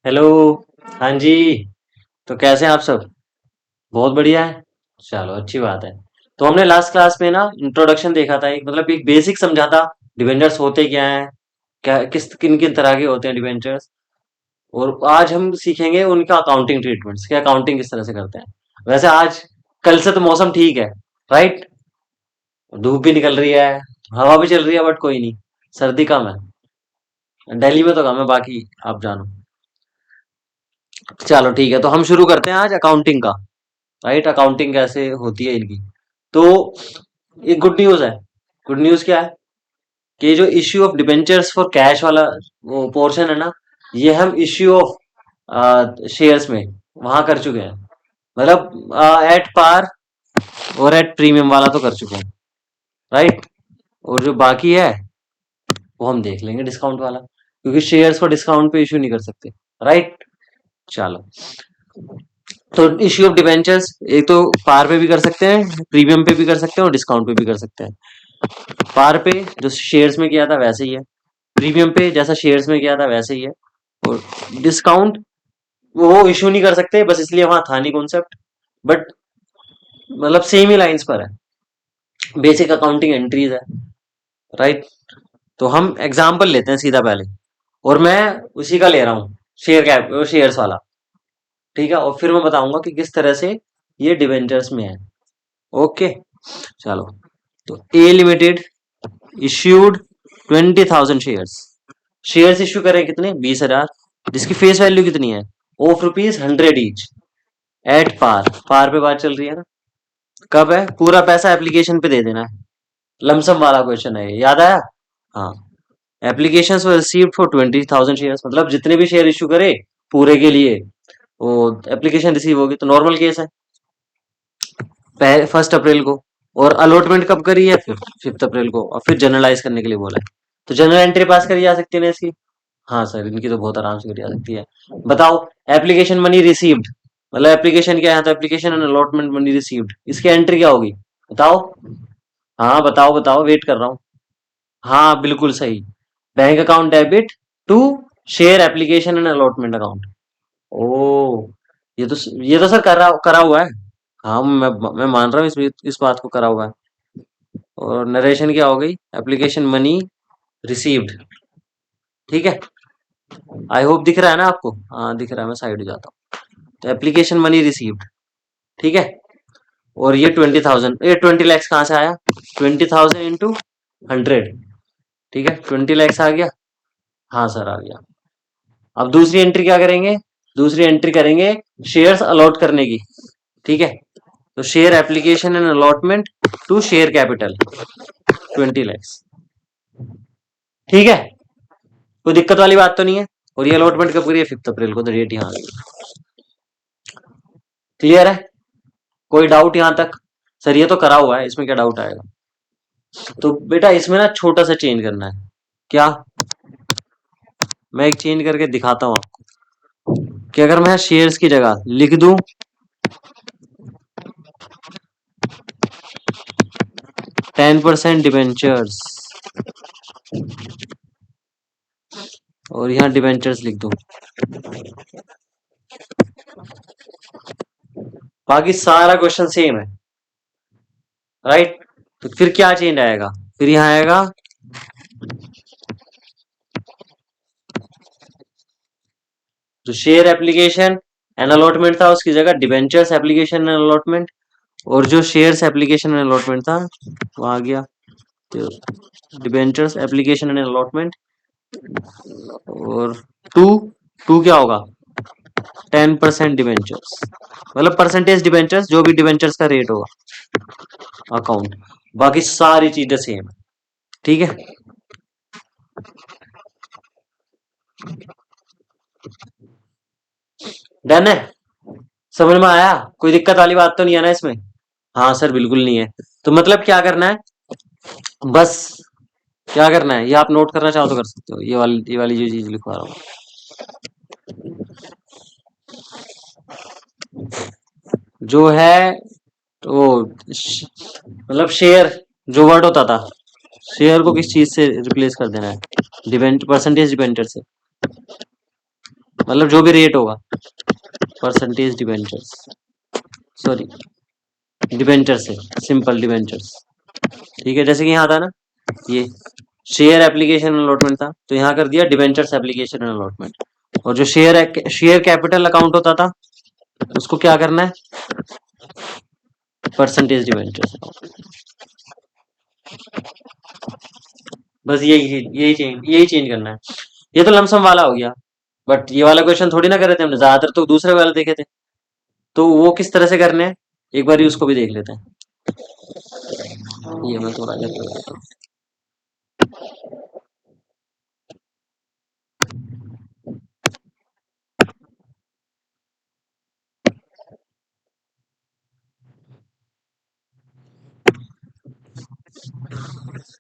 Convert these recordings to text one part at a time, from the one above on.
Hello. हाँ जी। तो कैसे हैं आप सब? बहुत बढ़िया है। चलो अच्छी बात है। तो हमने लास्ट क्लास में ना इंट्रोडक्शन देखा था, एक मतलब एक बेसिक समझा था। डिबेंचर्स होते क्या हैं, क्या किस किन किन तरह के होते हैं डिबेंचर्स। और आज हम सीखेंगे उनका अकाउंटिंग ट्रीटमेंट्स, क्या अकाउंटिंग किस तरह से करते हैं। वैसे आज कल से तो मौसम ठीक है, राइट? धूप भी निकल रही है, हवा भी चल रही है, बट कोई नहीं, सर्दी कम है। दिल्ली में तो कम है, बाकी आप जानो। चलो ठीक है, तो हम शुरू करते हैं आज अकाउंटिंग का। राइट, अकाउंटिंग कैसे होती है इनकी। तो एक गुड न्यूज है। गुड न्यूज क्या है कि ये जो issue of debentures for cash वाला वो पोर्शन है ना, ये हम इश्यू ऑफ शेयर्स में वहां कर चुके हैं। मतलब एट पार और एट प्रीमियम वाला तो कर चुके हैं, राइट। और जो बाकी है वो हम देख लेंगे डिस्काउंट वाला, क्योंकि शेयर्स को डिस्काउंट पे इश्यू नहीं कर सकते, राइट। चलो, तो इश्यू ऑफ डिबेंचर्स एक तो पार पे भी कर सकते हैं, प्रीमियम पे भी कर सकते हैं और डिस्काउंट पे भी कर सकते हैं। पार पे जो शेयर्स में किया था वैसे ही है, प्रीमियम पे जैसा शेयर्स में किया था वैसे ही है, और डिस्काउंट वो इशू नहीं कर सकते, बस इसलिए वहां था नहीं कॉन्सेप्ट। बट मतलब सेम ही लाइंस पर है, बेसिक अकाउंटिंग एंट्रीज है, राइट। तो हम एग्जाम्पल लेते हैं सीधा पहले, और मैं उसी का ले रहा हूँ, शेयर कैप शेयर्स वाला। ठीक है, और फिर मैं बताऊंगा कि किस तरह से ये डिवेंचर्स में है। ओके, चलो। तो A limited issued 20,000 shares. Shares issue करें कितने? 20,000, जिसकी फेस वैल्यू कितनी है? Of rupees 100 each, at par. Par पे बात चल रही है ना। कब है? पूरा पैसा एप्लीकेशन पे दे देना है। लमसम वाला क्वेश्चन है ये, याद आया? हाँ। एप्लीकेशन रिसीव्ड फॉर 20,000 शेयर्स, मतलब जितने भी शेयर इश्यू करे पूरे के लिए वो एप्लीकेशन रिसीव होगी, तो नॉर्मल केस है। 1 अप्रैल को। और अलॉटमेंट कब करी है? 5 अप्रैल को, और फिर जनरलाइज करने के लिए बोला है। तो जनरल एंट्री पास करी जा सकती है ना इसकी? हाँ सर, इनकी तो बहुत आराम से करी जा सकती है। बताओ, एप्लीकेशन मनी रिसीव्ड, मतलब एप्लीकेशन क्या है, तो application and allotment money received, इसकी एंट्री क्या होगी? बताओ। हाँ बताओ बताओ, वेट कर रहा हूँ। हाँ बिल्कुल सही। Bank account debit to share application and allotment account. ओ, ये तो सर करा करा हुआ है। हाँ, मैं मान रहा हूँ इस बात को करा हुआ है। और नरेशन क्या हो गई? Application money received. ठीक है, आई होप दिख रहा है ना आपको? हाँ दिख रहा है, मैं साइड हो जाता हूँ। तो एप्लीकेशन मनी रिसीव्ड, ठीक है। और ये 20,000, ये 20 लैक्स कहाँ से आया? 20,000 इंटू 100, ठीक है, 20 लैक्स आ गया। हाँ सर आ गया। अब दूसरी एंट्री क्या करेंगे? दूसरी एंट्री करेंगे शेयर्स अलॉट करने की, ठीक है। तो share application and allotment to share capital 20 lakhs, ठीक है। कोई दिक्कत वाली बात तो नहीं है? और ये अलॉटमेंट कब करिए? 5 अप्रैल को, तो डेट यहाँ आ गई। क्लियर है? कोई डाउट यहाँ तक? सर ये तो करा हुआ है, इसमें क्या डाउट आएगा? तो बेटा इसमें ना छोटा सा चेंज करना है। क्या? मैं एक चेंज करके दिखाता हूँ आपको, कि अगर मैं शेयर्स की जगह लिख दूं 10% डिबेंचर्स, और यहाँ डिबेंचर्स लिख दूं, बाकी सारा क्वेश्चन सेम है, राइट। तो फिर क्या चेंज आएगा? फिर यहाँ आएगा जो शेयर एप्लीकेशन एंड अलॉटमेंट था उसकी जगह डिबेंचर्स एप्लीकेशन एंड अलॉटमेंट, और जो शेयर्स एप्लीकेशन एंड अलॉटमेंट था वो आ गया, तो डिबेंचर्स एप्लीकेशन एंड अलॉटमेंट। और टू, टू क्या होगा? 10% डिबेंचर्स, मतलब परसेंटेज डिबेंचर्स, जो भी डिबेंचर्स का रेट होगा अकाउंट। बाकी सारी चीजें सेम है, ठीक है। डन है? समझ में आया? कोई दिक्कत वाली बात तो नहीं है ना इसमें? हाँ सर बिल्कुल नहीं है। तो मतलब क्या करना है? बस क्या करना है, ये आप नोट करना चाहो तो कर सकते हो, ये वाली जो चीज लिखवा रहा हूँ। जो है वो मतलब शेयर, जो वर्ड होता था, शेयर को किस चीज से रिप्लेस कर देना है? डिबेंट परसेंटेज डिबेंचर से। मतलब जो भी रेट होगा, परसेंटेज डिबेंचर्स, सॉरी डिबेंचर से, सिंपल डिबेंचर्स। ठीक है, जैसे कि यहाँ था ना, ये शेयर एप्लीकेशन अलॉटमेंट था, तो यहाँ कर दिया डिबेंचर्स एप्लीकेशन अलॉटमेंट। और जो शेयर कैपिटल अकाउंट होता था, उसको क्या करना है, परसेंटेज डिबेंचर्स। बस यही चेंज करना है। ये तो लमसम वाला हो गया, बट ये वाला क्वेश्चन थोड़ी ना करे थे हमने, ज्यादातर तो दूसरे वाले देखे थे। तो वो किस तरह से करने हैं, एक बार उसको भी देख लेते हैं। ये मैं थोड़ा करके बताता हूँ।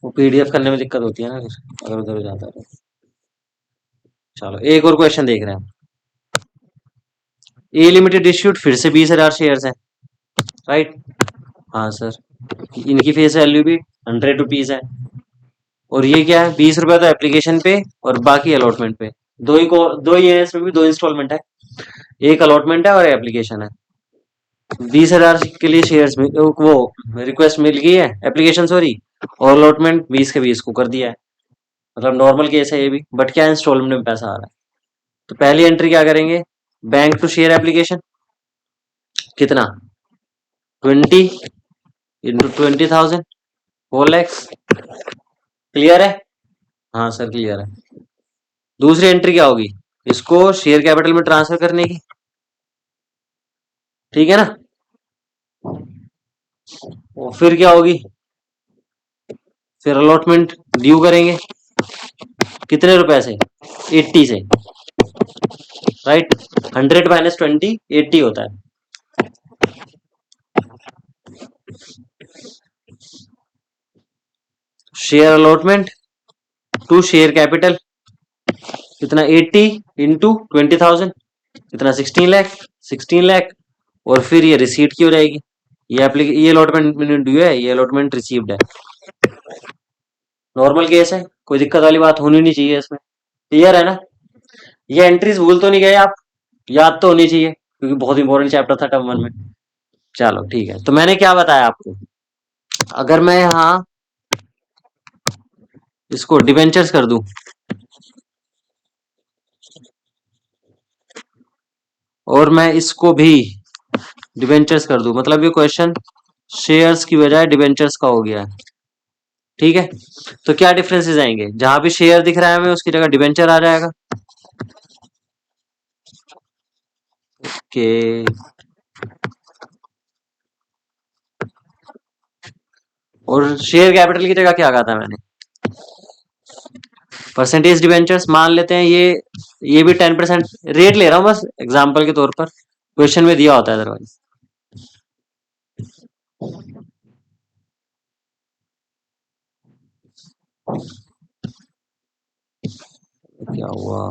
वो पीडीएफ करने में दिक्कत होती है ना फिर, अगर उधर हो जाता है तो। चलो एक और क्वेश्चन देख रहे हैं। ए लिमिटेड इश्यूड फिर से 20,000 शेयर है, राइट। हाँ सर, इनकी फेस वैल्यू भी 100 रुपीज है। और ये क्या है, 20 रुपए तो एप्लीकेशन पे और बाकी अलॉटमेंट पे। दो ही है, इसमें भी दो इंस्टॉलमेंट है, एक अलॉटमेंट है और एप्लीकेशन है। 20,000 के लिए शेयर्स में वो रिक्वेस्ट मिल गई है, एप्लीकेशन सॉरी, और अलॉटमेंट 20 के 20 को कर दिया है। मतलब नॉर्मल केस है ये भी, बट क्या इंस्टॉलमेंट में पैसा आ रहा है। तो पहली एंट्री क्या करेंगे, बैंक टू शेयर एप्लीकेशन, कितना, 20 × 20,000, 4 lakhs। क्लियर है, हाँ सर क्लियर है। दूसरी एंट्री क्या होगी, इसको शेयर कैपिटल में ट्रांसफर करने की, ठीक है ना। और फिर क्या होगी, फिर अलॉटमेंट ड्यू करेंगे, कितने रुपए से, 80 से, राइट। 100 - 20 80 होता है। Share allotment to share capital, कितना, 80 × 20,000, कितना, 16 लाख, 16 लाख। और फिर ये रिसीट की हो जाएगी, ये अलॉटमेंट ड्यू है, ये अलॉटमेंट रिसीव्ड है। नॉर्मल केस है, कोई दिक्कत वाली बात होनी नहीं चाहिए इसमें। क्लियर है ना, ये एंट्रीज भूल तो नहीं गए आप, याद तो होनी चाहिए, क्योंकि बहुत इंपॉर्टेंट चैप्टर था टर्म 1 में। चलो ठीक है, तो मैंने क्या बताया आपको, अगर मैं यहाँ इसको डिबेंचर्स कर दूं, और मैं इसको भी डिबेंचर्स कर दूं, मतलब ये क्वेश्चन शेयर्स की बजाय डिबेंचर्स का हो गया है। ठीक है, तो क्या डिफरेंसेस आएंगे, जहां भी शेयर दिख रहा है हमें उसकी जगह डिबेंचर आ जाएगा। कि और शेयर कैपिटल की जगह क्या कहा था मैंने, परसेंटेज डिबेंचर्स मान लेते हैं। ये भी 10% रेट ले रहा हूँ बस एग्जाम्पल के तौर पर, क्वेश्चन में दिया होता है अदरवाइज। क्या हुआ,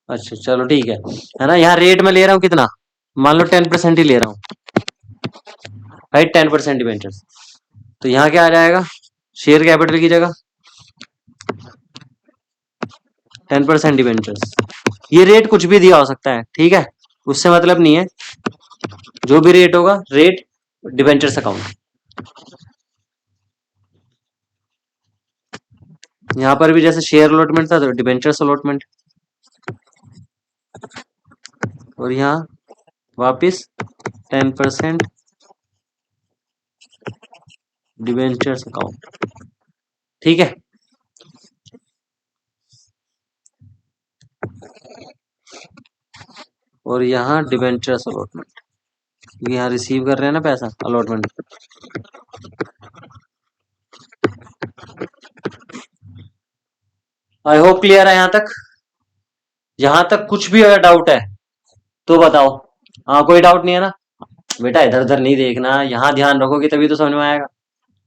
अच्छा चलो ठीक है ना। यहाँ रेट में ले रहा हूँ कितना, मान लो 10% ही ले रहा हूँ, राइट, 10% डिबेंचर्स। तो यहाँ क्या आ जाएगा, शेयर कैपिटल की जगह 10% डिबेंचर्स। ये रेट कुछ भी दिया हो सकता है, ठीक है, उससे मतलब नहीं है, जो भी रेट होगा, रेट डिबेंचर्स अकाउंट। यहाँ पर भी जैसे शेयर अलॉटमेंट था तो डिबेंचर्स अलॉटमेंट, और यहाँ वापिस 10% डिबेंचर्स अकाउंट। ठीक है, और यहाँ डिबेंचर्स अलॉटमेंट, यहाँ रिसीव कर रहे हैं ना पैसा अलॉटमेंट। आई होप क्लियर है यहां तक कुछ भी अगर डाउट है तो बताओ। हाँ, कोई डाउट नहीं है ना? बेटा इधर उधर नहीं देखना, यहाँ ध्यान रखोगे तभी तो समझ में आएगा।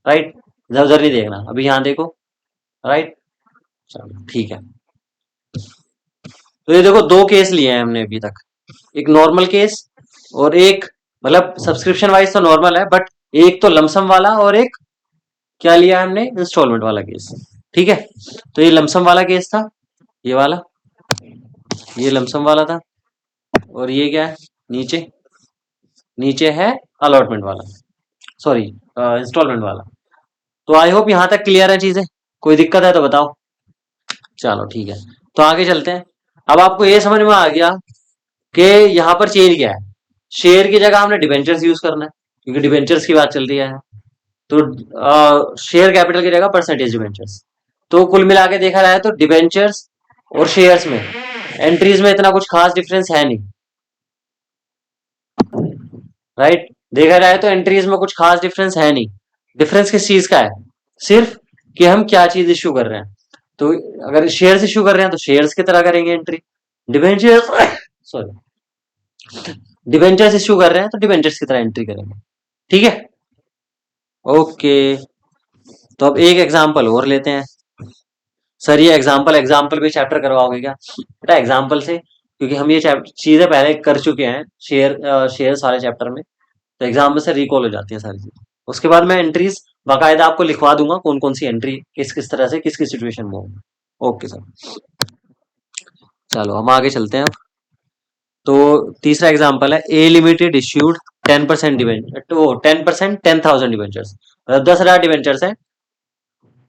राइट? इधर उधर नहीं देखना, अभी यहाँ देखो। राइट? चलो ठीक है। तो ये देखो, दो केस लिए हैं हमने अभी तक। एक नॉर्मल केस और एक, मतलब सब्सक्रिप्शन वाइज तो नॉर्मल है, बट एक तो लमसम वाला और एक क्या लिया है हमने, इंस्टॉलमेंट वाला केस। ठीक है? तो ये लमसम वाला केस था, ये वाला, ये लमसम वाला था। और ये क्या है नीचे? नीचे है अलॉटमेंट वाला, सॉरी इंस्टॉलमेंट वाला। तो आई होप यहाँ तक क्लियर है चीजें। कोई दिक्कत है तो बताओ। चलो ठीक है, तो आगे चलते हैं। अब आपको ये समझ में आ गया कि यहाँ पर चेंज क्या है। शेयर की जगह हमने डिबेंचर्स यूज करना है, क्योंकि डिबेंचर्स की बात चल रही है। तो शेयर कैपिटल की जगह परसेंटेज डिबेंचर्स। तो कुल मिला के देखा जाए तो डिबेंचर्स और शेयर्स में एंट्रीज में इतना कुछ खास डिफरेंस है नहीं। राइट? देखा जाए तो एंट्रीज में कुछ खास डिफरेंस है नहीं। डिफरेंस किस चीज का है? सिर्फ कि हम क्या चीज इश्यू कर रहे हैं। तो अगर शेयर्स इश्यू कर रहे हैं तो शेयर्स की तरह करेंगे entry. Debentures sorry, debentures issue कर रहे हैं तो डिबेंचर्स की तरह एंट्री करेंगे। ठीक है? ओके। तो अब एक एग्जांपल और लेते हैं। सर ये एग्जांपल एग्जांपल भी चैप्टर करवाओगे क्या? बेटा एग्जांपल से, क्योंकि हम ये चीजें पहले कर चुके हैं शेयर सारे चैप्टर में। तो एग्जाम से रिकॉल हो जाती है सारी चीजें। उसके बाद मैं एंट्रीज बाकायदा आपको लिखवा दूंगा, कौन कौन सी एंट्री किस किस तरह से किस किस सिचुएशन में होगी। Okay sir. चलो हम आगे चलते हैं अब। तो तीसरा एग्जांपल है, ए लिमिटेड इश्यूड 10% डिवेंचर, तो 10% 10,000 डिवेंचर्स, मतलब 10,000 डिवेंचर्स हैं।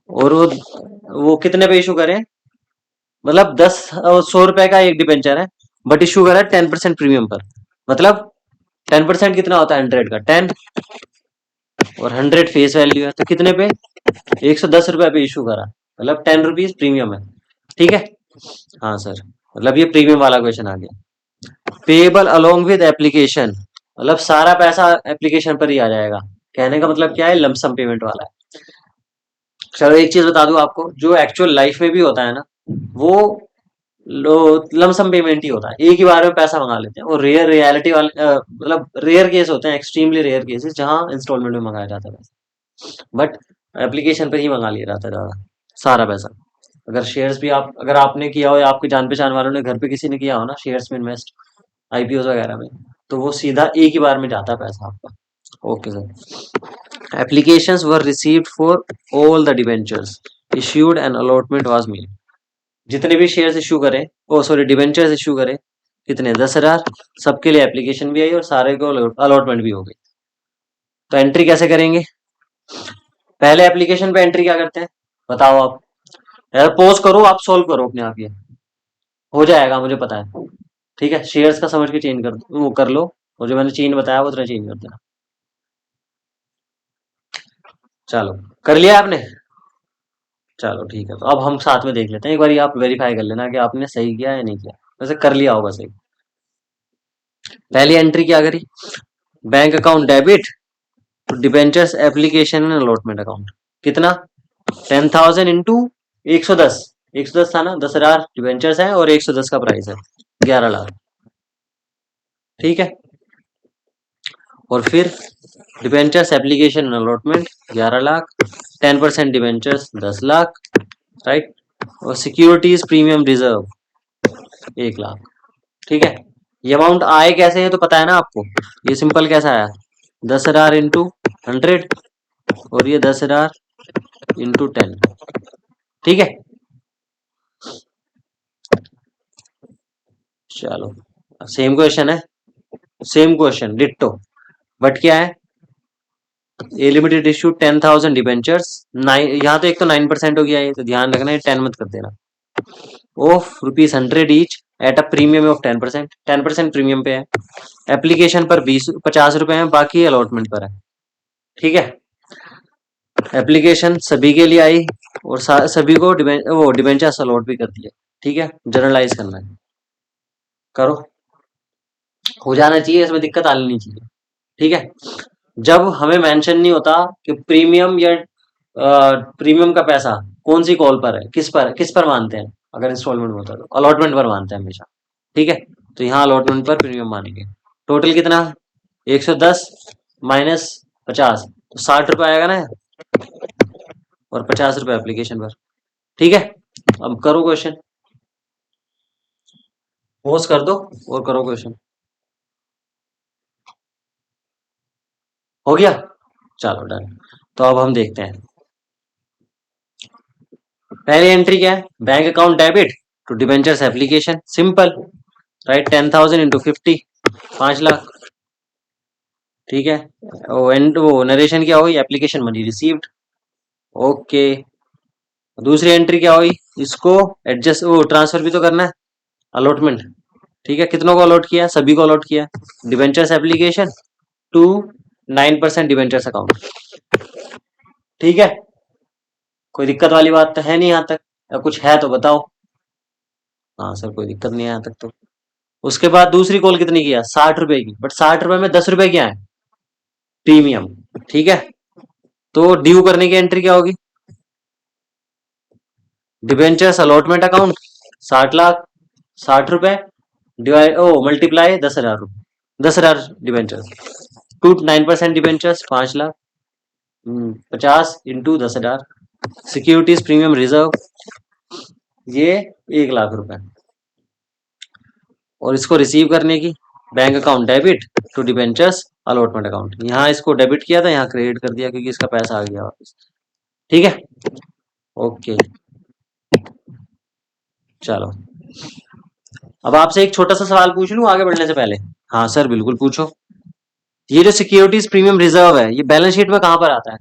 और वो कितने पे इशू करें? मतलब 100 रुपए का एक डिवेंचर है, बट इशू करा 10% प्रीमियम पर। मतलब 10% कितना होता है? 100 का 10, और 100 फेस वैल्यू है, तो कितने पे? 110 रुपए पे इशू करा, मतलब 10 रुपीज प्रीमियम है। ठीक है? हाँ सर, मतलब ये प्रीमियम वाला क्वेश्चन आ गया। पेबल अलोंग विद एप्लीकेशन, मतलब सारा पैसा एप्लीकेशन पर ही आ जाएगा। कहने का मतलब क्या है? लमसम पेमेंट वाला है। चलो एक चीज बता दूं आपको, जो एक्चुअल लाइफ में भी होता है ना, वो लो लमसम पेमेंट ही होता है, एक ही बार में पैसा मंगा लेते हैं। और रेयर रियलिटी वाले मतलब रेयर केस होते हैं, एक्सट्रीमली रेयर केसेस, जहां इंस्टॉलमेंट में मंगाया जाता है। बट एप्लीकेशन पर ही मंगा लिया जाता है ज्यादा सारा पैसा। अगर शेयर्स भी आप, अगर आपने किया हो या आपके जान पहचान वालों ने, घर पे किसी ने किया हो ना शेयर्स में इन्वेस्ट, आईपीओ वगैरह में, तो वो सीधा एक ही बार में जाता है पैसा आपका। Okay sir. Applications were received for all the debentures issued and allotment was made. जितने भी शेयर्स इश्यू करें, ओ सॉरी डिबेंचर्स इश्यू करें, कितने? 10,000। सबके लिए एप्लीकेशन भी आई और सारे को अलॉटमेंट भी हो गई। तो एंट्री कैसे करेंगे? पहले एप्लीकेशन पे एंट्री क्या करते हैं बताओ आप? यार पोज करो, आप सोल्व करो अपने आप, ये हो जाएगा मुझे पता है। ठीक है, शेयर्स का समझ के चेंज कर वो कर लो, और जो मैंने चेंज बताया वो तरह चेंज कर देना। चलो, कर लिया आपने? चलो ठीक है, तो अब हम साथ में देख लेते हैं, एक बार आप वेरीफाई कर लेना कि आपने सही किया या नहीं किया। वैसे कर लिया होगा सही। पहली एंट्री क्या करी? Bank account debit, debentures application and allotment account. कितना? 10,000 इंटू 110। 110 था ना, 10,000 डिबेंचर्स है और 110 का प्राइस है, 11 लाख। ठीक है? और फिर debentures application and allotment 11 lakh, 10% debentures 10 lakh. Right? और सिक्योरिटीज प्रीमियम रिजर्व 1 लाख। ठीक है? ये अमाउंट आए कैसे है तो पता है ना आपको? ये सिंपल कैसा आया? 10,000 इंटू 100, और ये 10,000 इंटू 10। ठीक है? चलो, सेम क्वेश्चन है, सेम क्वेश्चन डिट्टो, बट क्या है? ए लिमिटेड इशू 10,000 डिबेंचर्स, यहाँ तो एक तो 9% हो गया, ये तो ध्यान रखना है, 10 मत कर देना। Of rupees 100 each at a premium of 10%, 10% premium पे है। एप्लीकेशन पर 50 रुपए है, बाकी अलॉटमेंट पर है। ठीक है? एप्लीकेशन सभी के लिए आई, और सभी को वो डिबेंचर्स अलॉट भी कर दिया। ठीक है? जनरलाइज करना है, करो। हो जाना चाहिए, इसमें दिक्कत आनी नहीं चाहिए। ठीक है? जब हमें मेंशन नहीं होता कि प्रीमियम या प्रीमियम का पैसा कौन सी कॉल पर है, किस पर मानते हैं, अगर इंस्टॉलमेंट में होता है तो अलॉटमेंट पर मानते हैं हमेशा। ठीक है, तो यहाँ अलॉटमेंट पर प्रीमियम मानेंगे। टोटल कितना, 110 माइनस 50, तो 60 रुपये आएगा ना, और 50 रुपये एप्लीकेशन पर। ठीक है, अब करो क्वेश्चन, पोज कर दो और करो क्वेश्चन। हो गया, चलो डन। तो अब हम देखते हैं, पहली एंट्री क्या है, bank account debit to debentures application, simple, right, 10,000 into 50, 5 lakh. ठीक है, वो नरेशन क्या हुई, एप्लीकेशन मनी रिसीव्ड। ओके, दूसरी एंट्री क्या हुई, इसको एडजस्ट, वो ट्रांसफर भी तो करना है, अलॉटमेंट। ठीक है, कितनों को अलॉट किया, सभी को अलॉट किया, debentures application to 9% debentures account. ठीक है, कोई दिक्कत वाली बात तो है नहीं यहाँ तक, या कुछ है तो बताओ। हाँ सर, कोई दिक्कत नहीं है यहाँ तक तो। उसके बाद दूसरी कॉल कितनी किया, 60 रुपए की, बट 60 रुपए में 10 रुपए क्या है, प्रीमियम। ठीक है, तो ड्यू करने की एंट्री क्या होगी, डिबेंचर्स अलॉटमेंट अकाउंट 60 लाख, 60 रुपए डिवाइड मल्टीप्लाई 10,000 रुपए, 10,000 debentures to 9% debentures 5 lakh, 50 into 10,000, securities premium reserve ये 1 लाख रुपए, और इसको रिसीव करने की bank account debit to debentures allotment account, यहाँ इसको डेबिट किया था, यहाँ क्रेडिट कर दिया क्योंकि इसका पैसा आ गया वापस। ठीक है, ओके, चलो अब आपसे एक छोटा सा सवाल पूछ लूं आगे बढ़ने से पहले। हाँ सर बिल्कुल पूछो। ये जो सिक्योरिटीज प्रीमियम रिजर्व है, ये बैलेंस शीट में कहाँ पर आता है,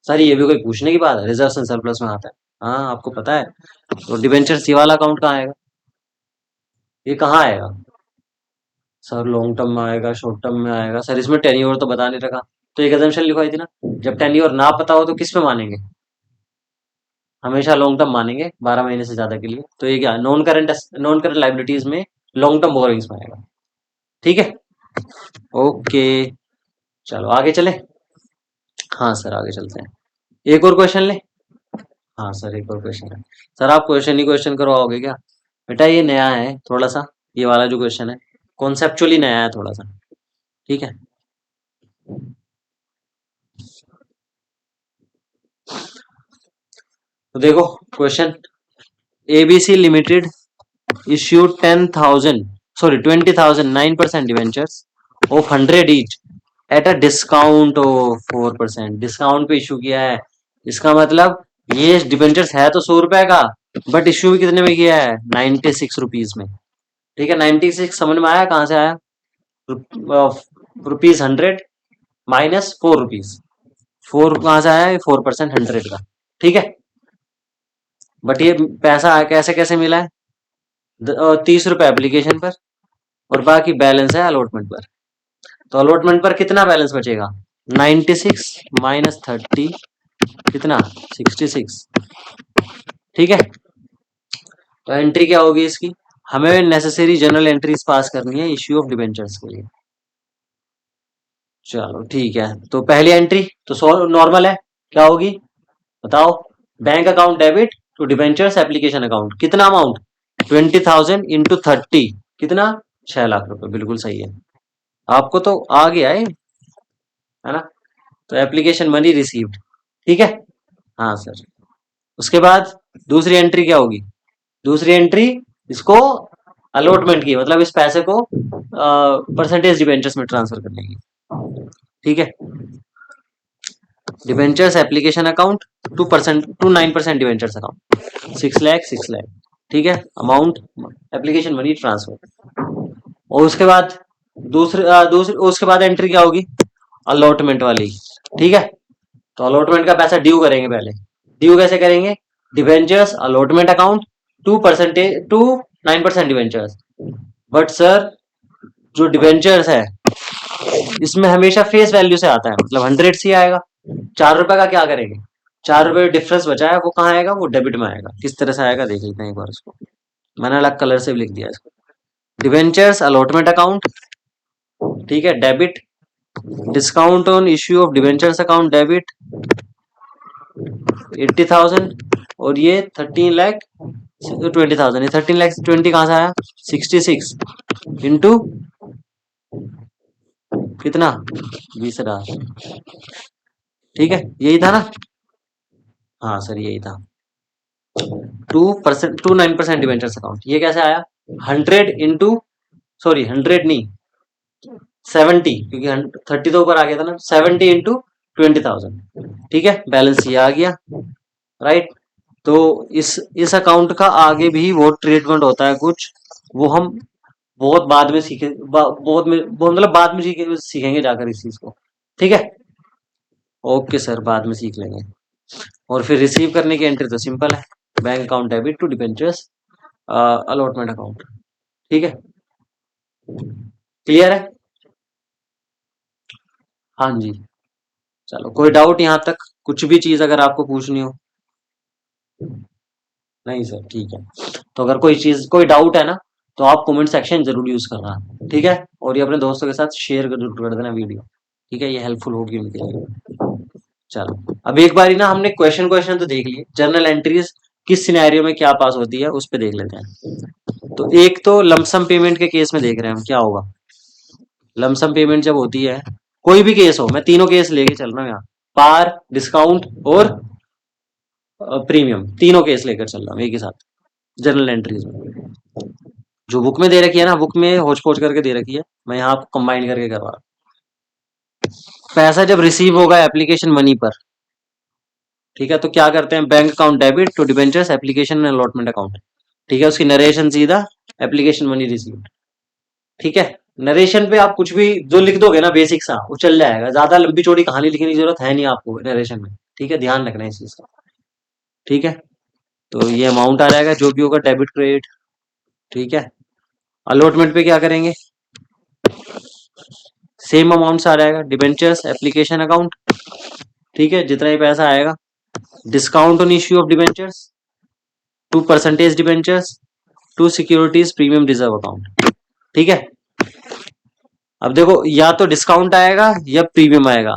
सर ये भी कोई पूछने की बात है, रिजर्व एंड सरप्लस में आता है। हाँ आपको पता है, तो डिबेंचर सी वाला अकाउंट कहाँ आएगा, ये कहाँ आएगा सर, लॉन्ग टर्म में आएगा, शॉर्ट टर्म में आएगा सर, इसमें टेन्योर तो बता नहीं रखा, तो एक एजम्पशन लिखवाई थी ना, जब टेन्योर ना पता हो तो किस पे मानेंगे, हमेशा लॉन्ग टर्म मानेंगे 12 महीने से ज्यादा के लिए, तो ये क्या, नॉन करंट लाइबिलिटीज में लॉन्ग टर्म बोरोइंग्स में आएगा। ठीक है, ओके, चलो आगे चले। हाँ सर आगे चलते हैं, एक और क्वेश्चन ले। हाँ सर एक और क्वेश्चन है, सर आप क्वेश्चन ही क्वेश्चन करवाओगे क्या, बेटा ये नया है थोड़ा सा, ये वाला जो क्वेश्चन है कॉन्सेप्चुअली नया है थोड़ा सा। ठीक है, तो देखो question, ABC limited issued 10,000, sorry 20,000 9% debentures of 100 each at a discount of 4%, discount पे इशू किया है, इसका मतलब ये डिबेंचर्स है तो 100 रुपए का, बट इश्यू भी कितने में किया है, 96 रुपीज में। ठीक है, 96 समझ में आया कहाँ से आया, रुपीज 100 माइनस 4 रुपीज, 4 कहाँ से आया, 4% 100 का। ठीक है, बट ये पैसा कैसे कैसे मिला है, 30 रुपए एप्लीकेशन पर, और बाकी बैलेंस है अलॉटमेंट पर। तो अलॉटमेंट पर कितना बैलेंस बचेगा, 96 माइनस 30, कितना, 66। ठीक है, तो एंट्री क्या होगी इसकी, हमें नेसेसरी जनरल एंट्रीज पास करनी है इश्यू ऑफ डिबेंचर्स के लिए। चलो ठीक है, तो पहली एंट्री तो नॉर्मल है, क्या होगी बताओ, bank account debit to debentures application account, कितना अमाउंट, 20,000 इंटू 30, कितना, 6 लाख रुपए, बिल्कुल सही है, आपको तो आ गया है ना, तो एप्लीकेशन मनी रिसीव्ड। ठीक है, हाँ सर, उसके बाद दूसरी एंट्री क्या होगी, दूसरी एंट्री इसको अलॉटमेंट की, मतलब इस पैसे को परसेंटेज डिबेंचर्स में ट्रांसफर करने की। ठीक है, debentures application account 9% debentures account 6 lakh 6 lakh. ठीक है, अमाउंट एप्लीकेशन मनी ट्रांसफर, और उसके बाद दूसरी उसके बाद एंट्री क्या होगी, अलॉटमेंट वाली। ठीक है, तो अलॉटमेंट का पैसा ड्यू करेंगे पहले, ड्यू कैसे करेंगे, debentures allotment account 9% debentures, but sir जो डिवेंचर्स है इसमें हमेशा फेस वैल्यू से आता है, मतलब 100 से आएगा, 4 रुपए का क्या करेंगे, 4 रुपए डिफरेंस बचा है वो कहाँ आएगा, वो डेबिट में आएगा, किस तरह से आएगा देख लेते हैं एक बार उसको, मैंने अलग कलर से भी लिख दिया इसको, डिवेंचर्स अलॉटमेंट अकाउंट, ठीक है, debit, discount on issue of debentures account debit 80,000, और ये 13 लाख 20,000, ये 13 लाख 20 कहाँ से आया? 66 इंटू कितना? 20,000। ठीक है, यही था ना? हाँ सर यही था। 2%, 9% डिवेंचर्स अकाउंट, ये कैसे आया? 100 इंटू, सॉरी 100 नहीं, 70, क्योंकि 30 तो ऊपर आ गया था ना। 70 इंटू 20,000। ठीक है, बैलेंस ये आ गया। राइट। तो इस अकाउंट का आगे भी वो ट्रीटमेंट होता है कुछ, वो हम बहुत बाद में सीखे, मतलब बाद में सीखेंगे जाकर इस चीज को। ठीक है। ओके सर, बाद में सीख लेंगे। और फिर रिसीव करने की एंट्री तो सिंपल है, bank account debit to debentures allotment account. ठीक है, क्लियर है? हाँ जी। चलो, कोई डाउट यहाँ तक? कुछ भी चीज अगर आपको पूछनी हो? नहीं सर, ठीक है। तो अगर कोई चीज, कोई डाउट है ना, तो आप कमेंट सेक्शन जरूर यूज करना। ठीक है, और ये अपने दोस्तों के साथ शेयर जरूर कर देना वीडियो। ठीक है, ये हेल्पफुल होगी उनके लिए। चलो, अब एक बारी ना हमने क्वेश्चन क्वेश्चन तो देख लिए, जर्नल एंट्रीज किस सिनेरियो में क्या पास होती है उस पे देख लेते हैं। तो एक तो लमसम पेमेंट के केस में देख रहे हैं हम क्या होगा। लमसम पेमेंट जब होती है, कोई भी केस हो, मैं तीनों केस लेके चल रहा हूँ यहाँ, पार, डिस्काउंट और प्रीमियम, तीनों केस लेकर चल रहा हूँ एक ही साथ जर्नल एंट्रीज में। जो बुक में दे रखी है ना, बुक में होच पोच करके दे रखी है, मैं यहाँ आपको कंबाइन करके करवा रहा हूँ। पैसा जब रिसीव होगा एप्लीकेशन मनी पर, ठीक है, तो क्या करते हैं? Bank account debit to debentures application and allotment account. ठीक है, उसकी नरेशन सीधा एप्लीकेशन मनी रिसीव। ठीक है, नरेशन पे आप कुछ भी जो लिख दोगे ना बेसिक सा, वो चल जाएगा, ज्यादा लंबी चौड़ी कहानी लिखने की जरूरत है नहीं आपको नरेशन में। ठीक है, ध्यान रखना है इस चीज का। ठीक है, तो ये अमाउंट आ जाएगा जो भी होगा, डेबिट क्रेडिट। ठीक है, अलॉटमेंट पे क्या करेंगे? सेम अमाउंट आ जाएगा, डिबेंचर्स एप्लीकेशन अकाउंट। ठीक है, जितना ही पैसा आएगा, discount on issue of debentures to percentage debentures to securities premium reserve account. ठीक है, अब देखो, या तो डिस्काउंट आएगा या प्रीमियम आएगा।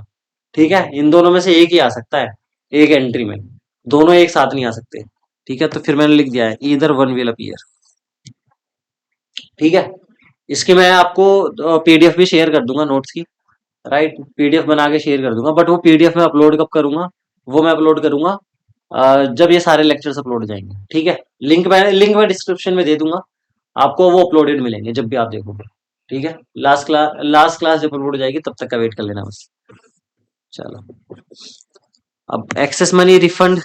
ठीक है, इन दोनों में से एक ही आ सकता है एक एंट्री में, दोनों एक साथ नहीं आ सकते। ठीक है, तो फिर मैंने लिख दिया है ईदर वन विल अपीयर। ठीक है, इसकी मैं आपको पीडीएफ भी शेयर कर दूंगा नोट्स की। राइट, पीडीएफ बना के शेयर कर दूंगा, बट वो पीडीएफ में अपलोड कब करूंगा? वो मैं अपलोड करूंगा जब ये सारे लेक्चर्स अपलोड हो जाएंगे। ठीक है, लिंक मैं डिस्क्रिप्शन में दे दूंगा, आपको वो अपलोडेड मिलेंगे जब भी आप देखोगे। ठीक है, लास्ट क्लास जब अपलोड हो जाएगी तब तक का वेट कर लेना बस। चलो, अब एक्सेस मनी रिफंड,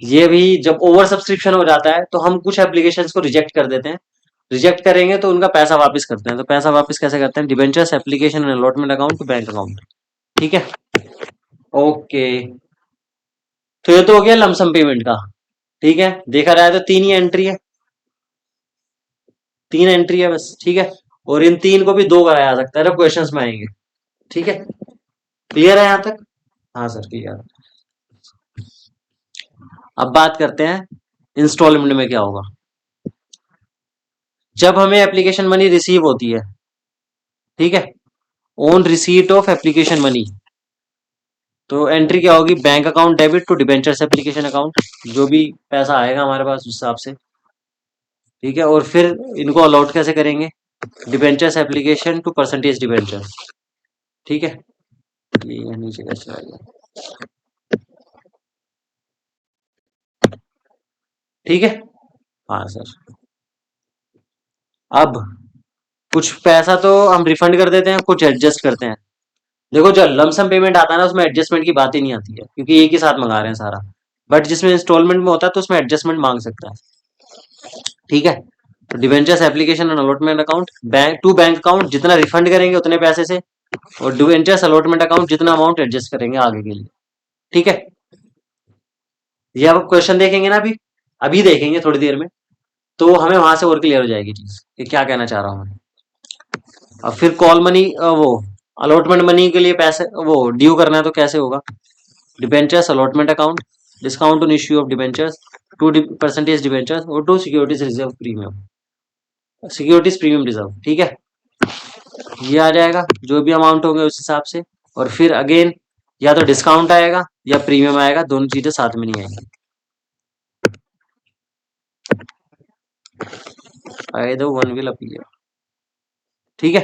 ये भी जब ओवर सब्सक्रिप्शन हो जाता है तो हम कुछ एप्लीकेशंस को रिजेक्ट कर देते हैं। रिजेक्ट करेंगे तो उनका पैसा वापस करते हैं। तो पैसा वापस कैसे करते हैं? Debentures application and allotment account to bank account. ठीक है, ओके। तो ये तो हो गया लमसम पेमेंट का। ठीक है, देखा जाए तो तीन ही एंट्री है, तीन एंट्री है बस। ठीक है, और इन तीन को भी दो कराया जा सकता है, क्वेश्चंस में आएंगे। ठीक है, क्लियर है यहाँ तक? हाँ सर, क्लियर। अब बात करते हैं इंस्टॉलमेंट में क्या होगा। जब हमें एप्लीकेशन मनी रिसीव होती है, ठीक है, on receipt of application money, तो एंट्री क्या होगी? Bank account debit to debentures application account, जो भी पैसा आएगा हमारे पास उस हिसाब से। ठीक है, और फिर इनको अलॉट कैसे करेंगे? Debentures application to percentage debenture. ठीक है, ये नीचे कैसे आएगा? ठीक है, हाँ सर। अब कुछ पैसा तो हम रिफंड कर देते हैं, कुछ एडजस्ट करते हैं। देखो, जो लमसम पेमेंट आता है ना, उसमें एडजस्टमेंट की बात ही नहीं आती है, क्योंकि एक ही साथ मंगा रहे हैं सारा। बट जिसमें इंस्टॉलमेंट में होता है तो उसमें एडजस्टमेंट मांग सकता है। ठीक है, तो debentures application and allotment account, bank account जितना रिफंड करेंगे उतने पैसे से, और डिवेंचर्स अलॉटमेंट अकाउंट जितना अमाउंट एडजस्ट करेंगे आगे के लिए। ठीक है, ये आप क्वेश्चन देखेंगे ना, अभी अभी देखेंगे थोड़ी देर में, तो हमें वहां से और क्लियर हो जाएगी चीज कि क्या कहना चाह रहा हूँ मैं। अब फिर कॉल मनी, वो अलॉटमेंट मनी के लिए पैसे वो ड्यू करना है तो कैसे होगा? Debentures allotment account, discount on issue of debentures to percentage debentures और to securities reserve premium, securities premium reserve. ठीक है, ये आ जाएगा जो भी अमाउंट होंगे उस हिसाब से। और फिर अगेन, या तो डिस्काउंट आएगा या प्रीमियम आएगा, दोनों चीजें साथ में नहीं आएंगी। either one will appear। ठीक है।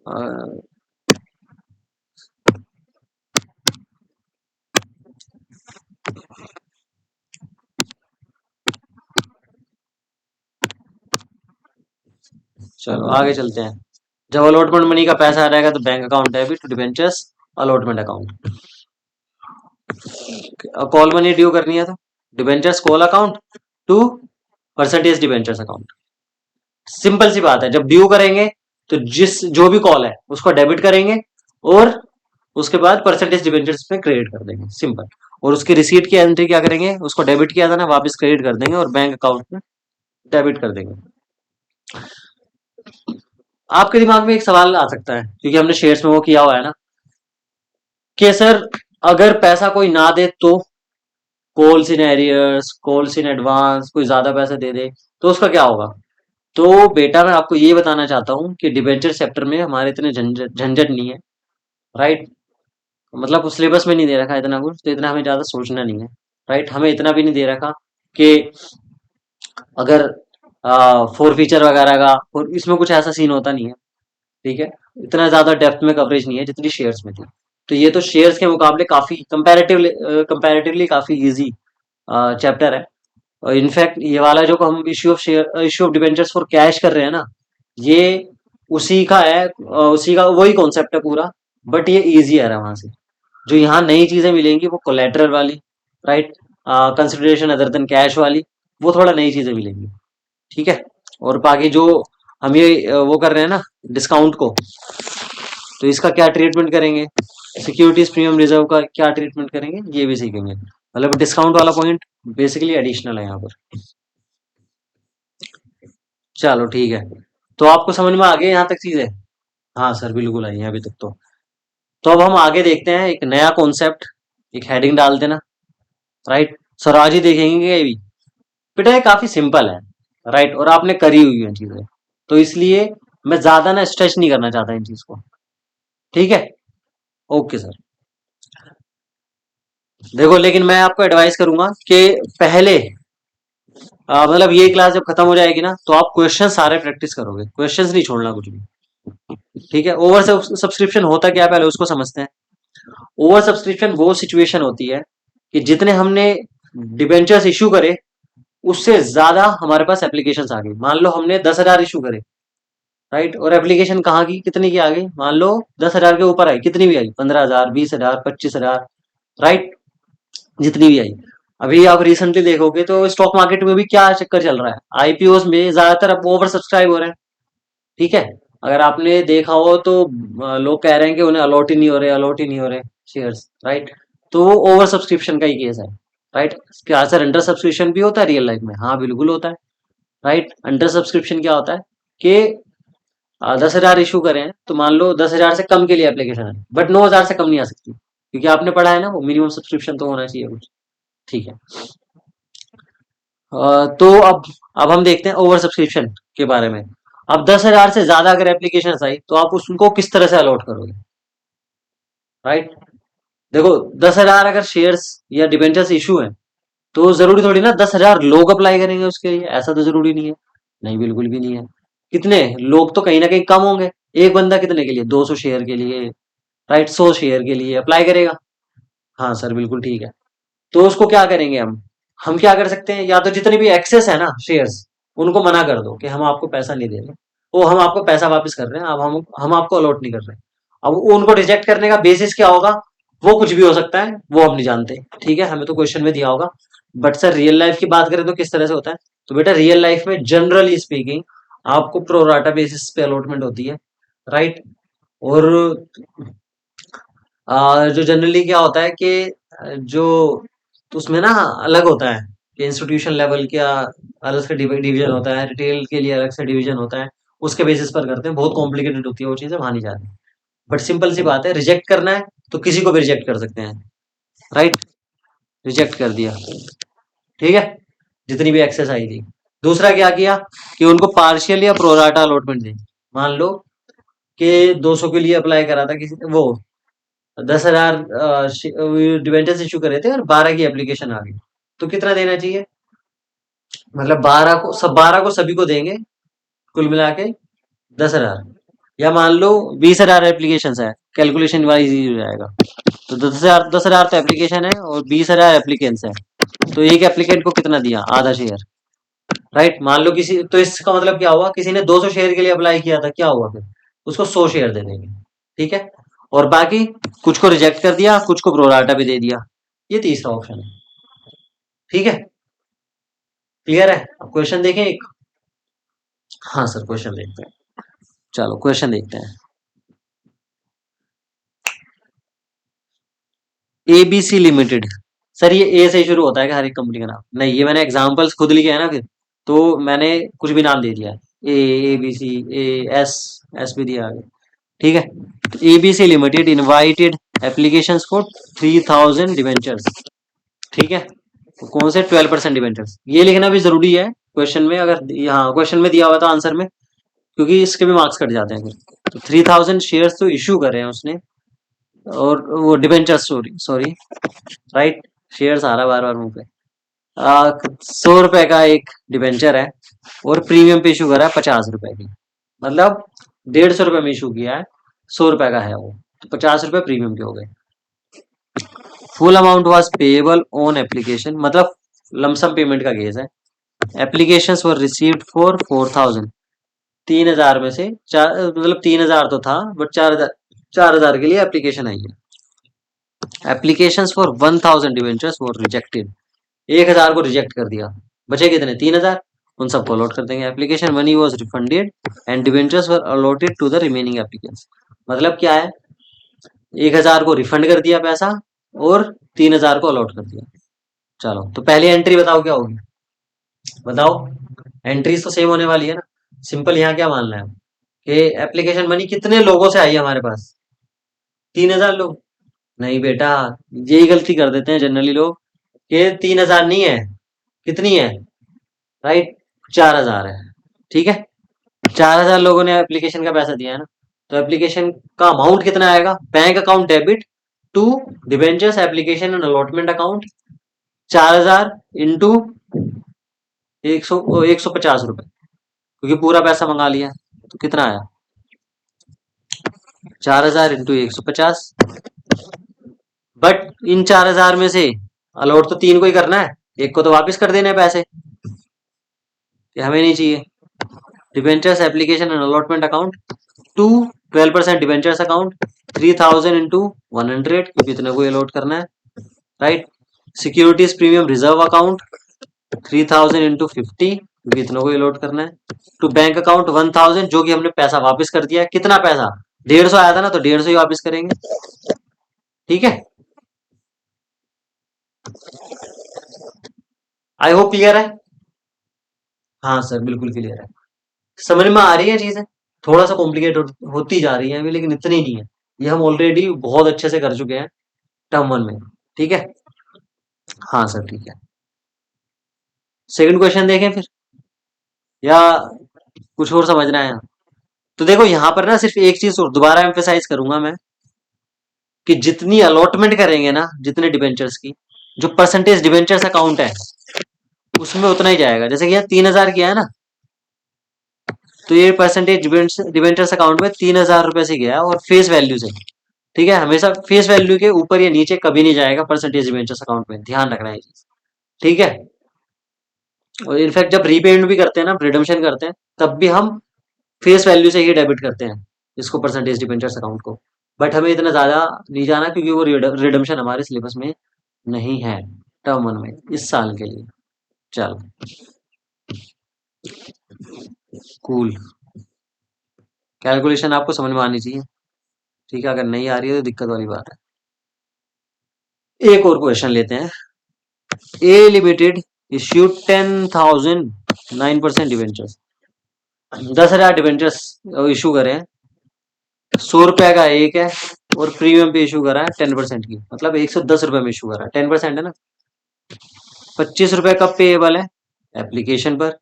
अ, चलो आगे चलते हैं। जब अलॉटमेंट मनी का पैसा आ जाएगा तो bank account debit to debentures allotment account. Call money due करनी है तो debentures call account to percentage debentures account. Simple सी बात है, जब ड्यू करेंगे तो जिस जो भी कॉल है उसको डेबिट करेंगे और उसके बाद परसेंटेज डिबेंचर्स में क्रेडिट कर देंगे, सिंपल। और उसकी रिसीट की एंट्री क्या करेंगे, उसको डेबिट किया था ना वापस क्रेडिट कर देंगे और बैंक अकाउंट में डेबिट कर देंगे। आपके दिमाग में एक सवाल आ सकता है क्योंकि हमने शेयर्स में वो किया हुआ है ना कि सर अगर पैसा कोई ना दे तो calls in arrears, calls in advance, कोई ज्यादा पैसा दे दे तो उसका क्या होगा। तो बेटा मैं आपको ये बताना चाहता हूँ कि डिबेंचर सेक्टर में हमारे इतने झंझट झंझट नहीं है, राइट। मतलब उस सिलेबस में नहीं दे रखा है इतना कुछ, तो इतना हमें ज्यादा सोचना नहीं है, राइट। हमें इतना भी नहीं दे रखा कि अगर फोर फीचर वगैरह का, और इसमें कुछ ऐसा सीन होता नहीं है, ठीक है। इतना ज्यादा डेप्थ में कवरेज नहीं है जितनी शेयर्स में थी। तो ये तो शेयर्स के मुकाबले काफी कंपैरेटिवली काफी इजी चैप्टर है। और इनफैक्ट ये वाला जो हम issue of debentures for cash कर रहे हैं ना, ये उसी का है, उसी का वही कॉन्सेप्ट है पूरा। बट ये इजी है वहां से। जो यहाँ नई चीजें मिलेंगी वो कोलेटरल वाली, right, consideration other than cash वाली, वो थोड़ा नई चीजें मिलेंगी, ठीक है। और बाकी जो हम ये वो कर रहे हैं ना डिस्काउंट को, तो इसका क्या ट्रीटमेंट करेंगे, सिक्योरिटीज प्रीमियम रिजर्व का क्या ट्रीटमेंट करेंगे, ये भी सीखेंगे। मतलब डिस्काउंट वाला पॉइंट बेसिकली एडिशनल है यहाँ पर। चलो ठीक है। तो आपको समझ में आ गया यहाँ तक चीजें। हाँ सर बिल्कुल आई है अभी तक तो अब हम आगे देखते हैं एक नया कॉन्सेप्ट। एक हेडिंग डाल देना, राइट। सर आज ही देखेंगे ये भी। बेटा ये काफी सिंपल है, राइट, और आपने करी हुई है चीजें, तो इसलिए मैं ज्यादा ना स्ट्रेच नहीं करना चाहता इन चीज को, ठीक है। Okay sir. देखो लेकिन मैं आपको एडवाइस करूंगा कि पहले मतलब ये क्लास जब खत्म हो जाएगी ना तो आप क्वेश्चन सारे प्रैक्टिस करोगे, क्वेश्चंस नहीं छोड़ना कुछ भी, ठीक है। ओवर सब्सक्रिप्शन होता क्या है पहले उसको समझते हैं। ओवर सब्सक्रिप्शन वो सिचुएशन होती है कि जितने हमने डिबेंचर्स इशू करे उससे ज्यादा हमारे पास एप्लीकेशन आ गई। मान लो हमने 10,000 इशू करे, राइट, और एप्लीकेशन कहाँ की कितनी की आ गई, मान लो 10,000 के ऊपर आई, कितनी भी आई, 15,000, 20,000, 25,000, राइट, जितनी भी आई। अभी आप रिसेंटली देखोगे तो स्टॉक मार्केट में भी क्या चक्कर चल रहा है, आईपीओ में ज्यादातर अब ओवर सब्सक्राइब हो रहे हैं, ठीक है। अगर आपने देखा हो तो लोग कह रहे हैं कि उन्हें अलॉट ही नहीं हो रहे, अलॉट ही नहीं हो रहे शेयर्स, राइट। तो वो ओवर सब्सक्रिप्शन का ही केस है, राइट। क्या सर अंडर सब्सक्रिप्शन भी होता है रियल लाइफ में, हाँ बिल्कुल होता है, राइट। अंडर सब्सक्रिप्शन क्या होता है कि 10,000 इशू करें तो मान लो 10,000 से कम के लिए एप्लीकेशन है, बट 9,000 से कम नहीं आ सकती क्योंकि आपने पढ़ा है ना वो मिनिमम सब्सक्रिप्शन तो होना चाहिए कुछ, ठीक है। तो अब हम देखते हैं ओवर सब्सक्रिप्शन के बारे में। अब 10,000 से ज्यादा अगर एप्लीकेशन आई तो आप उसको किस तरह से अलॉट करोगे, राइट। देखो 10,000 अगर शेयर्स या डिबेंचर्स इशू है तो जरूरी थोड़ी ना 10,000 लोग अप्लाई करेंगे उसके लिए, ऐसा तो जरूरी नहीं है। नहीं बिल्कुल भी नहीं है। कितने लोग तो कहीं ना कहीं कम होंगे। एक बंदा कितने के लिए, 200 शेयर के लिए, राइट, 100 शेयर के लिए अप्लाई करेगा। हाँ सर बिल्कुल ठीक है। तो उसको क्या करेंगे हम क्या कर सकते हैं, या तो जितने भी एक्सेस है ना शेयर्स उनको मना कर दो कि हम आपको पैसा नहीं दे रहे, वो हम आपको पैसा वापस कर रहे हैं, अब हम आपको अलॉट नहीं कर रहे। अब उनको रिजेक्ट करने का बेसिस क्या होगा, वो कुछ भी हो सकता है, वो हम नहीं जानते, ठीक है। हमें तो क्वेश्चन में दिया होगा। बट सर रियल लाइफ की बात करें तो किस तरह से होता है, तो बेटा रियल लाइफ में जनरली स्पीकिंग आपको प्रोराटा बेसिस पे अलॉटमेंट होती है, राइट। और जो जनरली क्या होता है कि जो तो उसमें ना अलग होता है कि इंस्टीट्यूशन लेवल का अलग से डिवीजन होता है, रिटेल के लिए अलग से डिवीजन होता है, उसके बेसिस पर करते हैं। बहुत कॉम्प्लिकेटेड होती है वो चीजें, वहां नहीं जाती। बट सिंपल सी बात है, रिजेक्ट करना है तो किसी को भी रिजेक्ट कर सकते हैं, राइट। रिजेक्ट कर दिया, ठीक है, जितनी भी एक्सेस आई थी। दूसरा क्या किया कि उनको पार्शियल या प्रोराटा अलॉटमेंट दी। मान लो कि 200 के लिए अप्लाई करा था किसी ने, वो 10,000 डिवेंचर्स इशू करे थे और 12 की एप्लीकेशन आ गई, तो कितना देना चाहिए, मतलब 12 को सभी को देंगे, कुल मिला के 10,000। या मान लो 20,000 एप्लीकेशन है, कैलकुलेशन वाइज ही हो जाएगा। तो 10,000 तो एप्लीकेशन है और 20,000 एप्लीकेंट्स है। तो एक एप्लीकेंट को कितना दिया? आधा शेयर। राइट, मान लो किसी, तो इसका मतलब क्या हुआ, किसी ने 200 शेयर के लिए अप्लाई किया था, क्या हुआ फिर? उसको 100 शेयर दे देंगे। ठीक है। और बाकी कुछ को रिजेक्ट कर दिया, कुछ को प्रोराटा भी दे दिया। ये तीसरा ऑप्शन है। ठीक है, क्लियर है? अब क्वेश्चन देखें एक। हाँ सर, क्वेश्चन देखते हैं। चलो क्वेश्चन देखते हैं। ABC limited. सर ये ए से शुरू होता है क्या हर एक कंपनी का नाम? नहीं, ये मैंने एग्जांपल्स खुद लिए है ना फिर, तो मैंने कुछ भी नाम दे दिया है। A B C, A S, S भी दिया आगे। ठीक है। तो ABC limited invited applications for 3,000 debentures. ठीक है। तो कौन से? 12% डिवेंचर्स। ये लिखना भी जरूरी है क्वेश्चन में, अगर यहाँ क्वेश्चन में दिया हुआ था आंसर में, क्योंकि इसके भी मार्क्स कट जाते हैं फिर। तो 3,000 शेयर्स तो इशू करे हैं उसने, और वो debentures, sorry sorry, right, shares आ रहा बार बार मुंह पे। 100 रुपए का एक डिवेंचर है, और प्रीमियम पे इशू करा है 50 रुपए की। मतलब 150 रुपए में इशू किया है, 100 रुपए का है वो, तो 50 रुपए प्रीमियम के हो गए। Full amount was payable on application, मतलब लमसम पेमेंट का केस है। Application were received for 4,000। 3,000 में से चार, मतलब 3,000 तो था, बट 4,000 के लिए एप्लीकेशन आई है। Application for 1,000 debentures were rejected. 1,000 को रिजेक्ट कर दिया, बचे कितने? 3,000। उन सबको अलॉट कर देंगे। Application money was refunded and debentures were allotted to the remaining applicants. मतलब क्या है, 1,000 को रिफंड कर दिया पैसा, और 3,000 को अलॉट कर दिया। चलो, तो पहली एंट्री बताओ क्या होगी? बताओ। एंट्रीज तो सेम होने वाली है ना। सिंपल, यहाँ क्या मानना है कि एप्लीकेशन मनी कितने लोगों से आई है हमारे पास? 3,000 लोग। नहीं बेटा, यही गलती कर देते हैं जनरली लोग, कि 3,000 नहीं है। कितनी है? राइट, 4,000 है। ठीक है। 4,000 लोगों ने एप्लीकेशन का पैसा दिया है ना, तो एप्लीकेशन का अमाउंट कितना आएगा? Bank account debit to debentures application and allotment account, 4,000 into 150 रुपए, क्योंकि पूरा पैसा मंगा लिया। तो कितना आया? 4,000 इंटू 150। बट इन 4,000 में से अलॉट तो 3 को ही करना है, एक को तो वापस कर देने हैं पैसे, कि हमें नहीं चाहिए। Debentures application and allotment account to 12% debentures account, 3,000 into 100, क्योंकि इतने को अलॉट करना है। Right. Securities premium reserve account 3,000 into 50, क्योंकि इतनों को अलॉट करना है। टू बैंक अकाउंट 1,000, जो कि हमने पैसा वापस कर दिया है। कितना पैसा? 150 आया था ना, तो 150 ही वापस करेंगे। ठीक है। आई होप क्लियर है। हाँ सर, बिल्कुल क्लियर है। समझ में आ रही है चीजें? थोड़ा सा कॉम्प्लिकेट होती जा रही है अभी, लेकिन इतनी नहीं है। ये हम ऑलरेडी बहुत अच्छे से कर चुके हैं टर्म वन में। ठीक है। हाँ सर, ठीक है। सेकंड क्वेश्चन देखें फिर, या कुछ और समझना है? तो देखो यहाँ पर ना, सिर्फ एक चीज और दोबारा एम्फेसाइज करूंगा मैं, कि जितनी अलॉटमेंट करेंगे ना, जितने डिबेंचर्स की, जो परसेंटेज डिबेंचर्स अकाउंट है, उसमें उतना ही जाएगा। जैसे कि यहाँ 3,000 किया है ना, तो ये परसेंटेज डिबेंचर्स अकाउंट में 3,000 रुपए से गया है, और फेस वैल्यू से। ठीक है, हमेशा फेस वैल्यू के ऊपर या नीचे कभी नहीं जाएगा परसेंटेज डिबेंचर्स अकाउंट में, ध्यान रखना है ये चीज। ठीक है। और इनफैक्ट जब रीपेमेंट भी करते हैं ना, रिडम्पशन करते हैं, तब भी हम फेस वैल्यू से ही डेबिट करते हैं इसको, परसेंटेज डिबेंचर्स अकाउंट को। बट हमें इतना ज्यादा नहीं जाना, क्योंकि वो रिडम्पशन हमारे सिलेबस में नहीं है टर्म वन में इस साल के लिए। चलो, कूल। कैलकुलेशन आपको समझ में आनी चाहिए। ठीक है, अगर नहीं आ रही है तो दिक्कत वाली बात है। एक और क्वेश्चन लेते हैं। A limited issued 10,000 9% debentures. 10,000 debentures issue करे हैं, 100 रुपए का एक है, और प्रीमियम पे इशू करा है 10% की, मतलब 110 रुपए में इशू करा है। 10% है ना। 25 रुपए कब पेएबल है? एप्लीकेशन पर।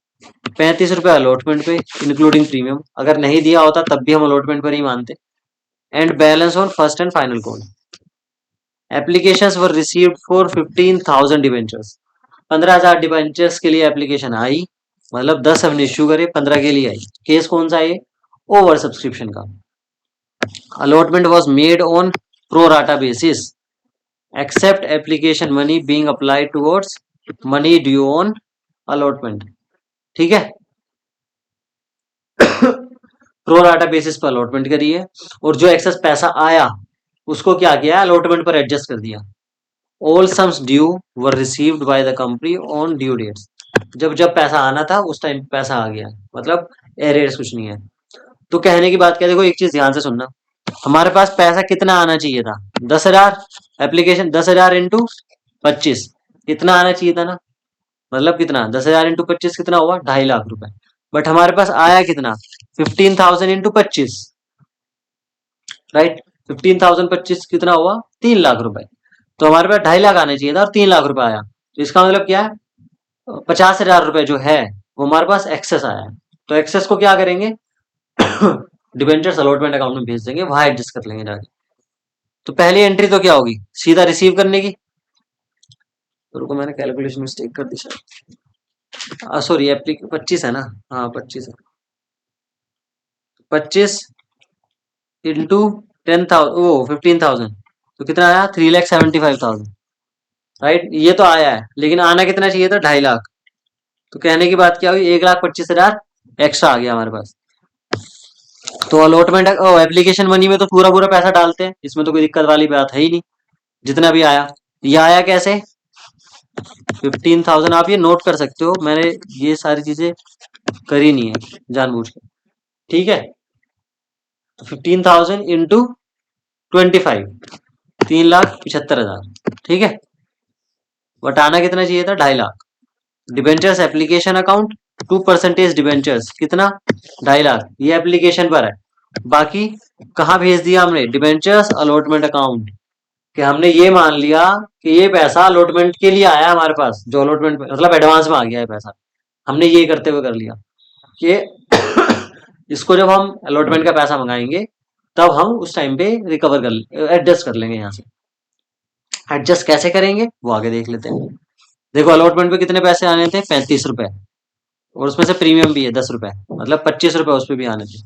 35 रुपए अलॉटमेंट पे, इंक्लूडिंग प्रीमियम। अगर नहीं दिया होता तब भी हम अलॉटमेंट पर ही मानते। And balance on first and final call. Applications were received for 15,000 debentures. 15,000 debentures के लिए एप्लीकेशन आई, मतलब 10 हमने इश्यू करे, 15 के लिए आई। केस कौन सा है ये? ओवर सब्सक्रिप्शन का। Allotment was made on pro rata basis except application money being applied towards money due on allotment. ठीक है। प्रो राटा बेसिस पर अलॉटमेंट करी है, और जो एक्सेस पैसा आया उसको क्या किया, अलॉटमेंट पर एडजस्ट कर दिया। All sums due were received by the company on due dates. जब जब पैसा आना था उस टाइम पैसा आ गया, मतलब एरियर्स कुछ नहीं है। तो कहने की बात क्या, देखो एक चीज ध्यान से सुनना, हमारे पास पैसा कितना आना चाहिए था? 10,000। एप्लीकेशन 10,000 इंटू 25, इतना आना चाहिए था ना। मतलब कितना, 10,000 इंटू 25 कितना हुआ? 2.5 लाख रुपए। बट हमारे पास आया कितना? 15,000 इंटू 25, राइट। 15,000 25 कितना हुआ? 3 लाख रुपए। तो हमारे पास 2.5 लाख आना चाहिए था और 3 लाख रुपए आया, तो इसका मतलब क्या है? 50,000 रुपए जो है वो हमारे पास एक्सेस आया है। तो एक्सेस को क्या करेंगे? डिबेंचर्स अलॉटमेंट अकाउंट में भेज देंगे, वहां एडजस्ट कर लेंगे जाके। तो पहली एंट्री तो क्या होगी? सीधा रिसीव करने की। तो रुको, मैंने कैलकुलेशन मिस्टेक कर दी शायद, सॉरी, एप्लीक 25 है ना। हाँ 25 है। 25 इंटू 10,000, वो 15,000, तो कितना आया? 3,75,000, राइट। ये तो आया है, लेकिन आना कितना चाहिए था? 2.5 लाख। तो कहने की बात क्या हुई? 1,25,000 एक्स्ट्रा आ गया हमारे पास। तो अलॉटमेंट एप्लीकेशन मनी में तो पूरा पूरा पैसा डालते हैं, इसमें तो कोई दिक्कत वाली बात है ही नहीं, जितना भी आया। ये आया कैसे? 15,000, आप ये नोट कर सकते हो, मैंने ये सारी चीजें करी नहीं है जानबूझ के। ठीक है। तो 15,000 इंटू 25, 3,75,000। ठीक है। बट आना कितना चाहिए था? 2.5 lakh. Debentures application account 2% debentures कितना? 2.5 लाख। ये एप्लीकेशन पर है। बाकी कहाँ भेज दिया हमने? Debentures allotment account. कि हमने ये मान लिया कि ये पैसा अलॉटमेंट के लिए आया हमारे पास, जो अलॉटमेंट मतलब एडवांस में आ गया है पैसा। हमने ये करते हुए कर लिया कि इसको जब हम अलॉटमेंट का पैसा मंगाएंगे तब हम उस टाइम पे रिकवर कर एडजस्ट कर लेंगे यहाँ से। एडजस्ट कैसे करेंगे वो आगे देख लेते हैं। देखो अलॉटमेंट पे कितने पैसे आने थे? 35 रुपए, और उसमें से प्रीमियम भी है 10 रुपए, मतलब 25 रुपए उस पर भी आने थे।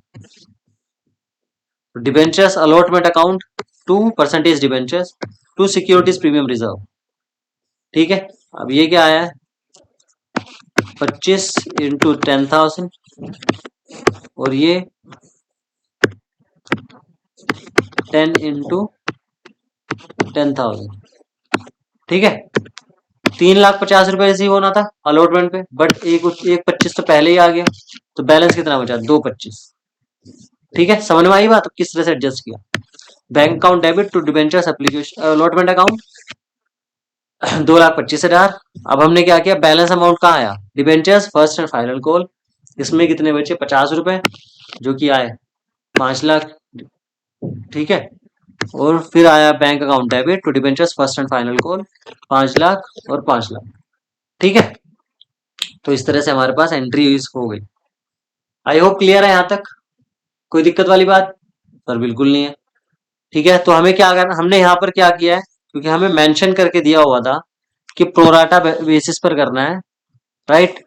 Debentures allotment account 2% debentures to securities premium reserve. ठीक है। अब ये क्या आया है? 25 इंटू 10,000, और ये 10 इंटू 10,000। ठीक है। 3,50,000 रिसीव होना था अलॉटमेंट पे, बट एक 25 तो पहले ही आ गया, तो बैलेंस कितना बचा? 2,25। ठीक है, समझ में आई बात? किस तरह से एडजस्ट किया? Bank account debit to debentures application allotment account 2,25,000। अब हमने क्या किया? बैलेंस अमाउंट कहाँ आया? Debentures first and final call, इसमें कितने बचे? 50 रुपए, जो कि आए 5 लाख। ठीक है। और फिर आया bank account debit to debentures first and final call, 5 lakh और 5 लाख। ठीक है। तो इस तरह से हमारे पास एंट्री हो गई। आई होप क्लियर है यहाँ तक? कोई दिक्कत वाली बात? सर बिल्कुल नहीं है। ठीक है। तो हमें क्या करना, हमने यहाँ पर क्या किया है, क्योंकि हमें मेंशन करके दिया हुआ था कि प्रोराटा बेसिस पर करना है, राइट।